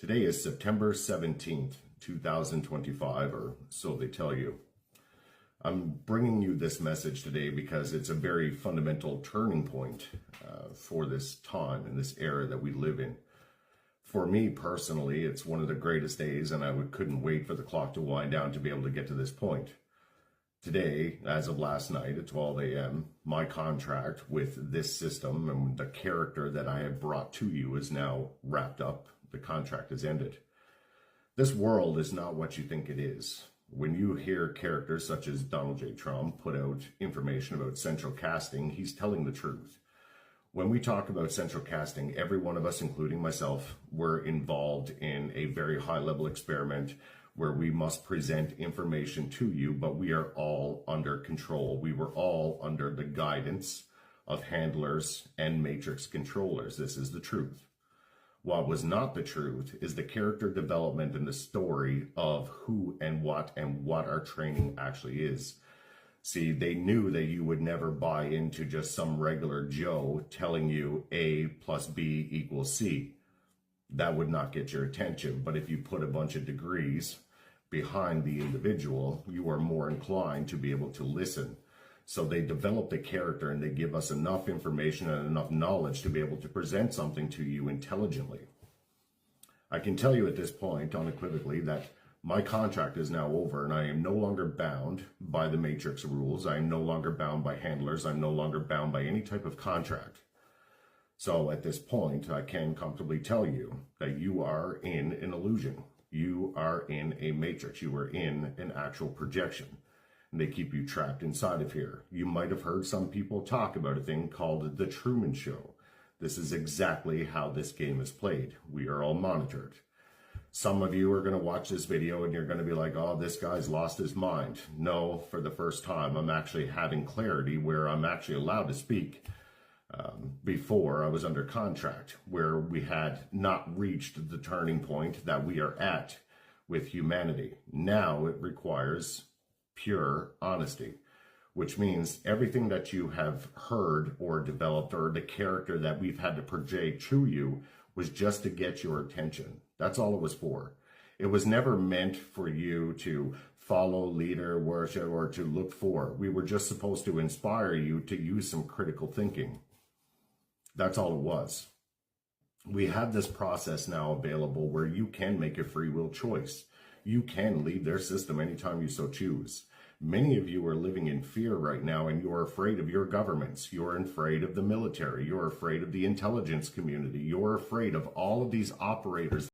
Today is September 17th, 2025, or so they tell you. I'm bringing you this message today because it's a very fundamental turning point for this time and this era that we live in. For me personally, it's one of the greatest days, and I couldn't wait for the clock to wind down to be able to get to this point. Today, as of last night at 12 a.m., my contract with this system and the character that I have brought to you is now wrapped up. The contract has ended. This world is not what you think it is. When you hear characters such as Donald J. Trump put out information about central casting, he's telling the truth. When we talk about central casting, every one of us, including myself, were involved in a very high-level experiment where we must present information to you, but we are all under control. We were all under the guidance of handlers and matrix controllers. This is the truth. What was not the truth is the character development and the story of who and what our training actually is. See, they knew that you would never buy into just some regular Joe telling you A plus B equals C. That would not get your attention. But if you put a bunch of degrees behind the individual, you are more inclined to be able to listen. So they develop a character and they give us enough information and enough knowledge to be able to present something to you intelligently. I can tell you at this point unequivocally that my contract is now over and I am no longer bound by the matrix rules. I am no longer bound by handlers. I'm no longer bound by any type of contract. So at this point, I can comfortably tell you that you are in an illusion. You are in a matrix. You are in an actual projection. And they keep you trapped inside of here. You might have heard some people talk about a thing called the Truman Show. This is exactly how this game is played. We are all monitored. Some of you are going to watch this video and you're going to be like, oh, this guy's lost his mind. No, for the first time, I'm actually having clarity where I'm actually allowed to speak. Before I was under contract, where we had not reached the turning point that we are at with humanity. Now it requires pure honesty, which means everything that you have heard or developed or the character that we've had to project to you was just to get your attention. That's all it was for. It was never meant for you to follow, leader, worship, or to look for. We were just supposed to inspire you to use some critical thinking. That's all it was. We have this process now available where you can make a free will choice. You can leave their system anytime you so choose. Many of you are living in fear right now and you're afraid of your governments. You're afraid of the military. You're afraid of the intelligence community. You're afraid of all of these operators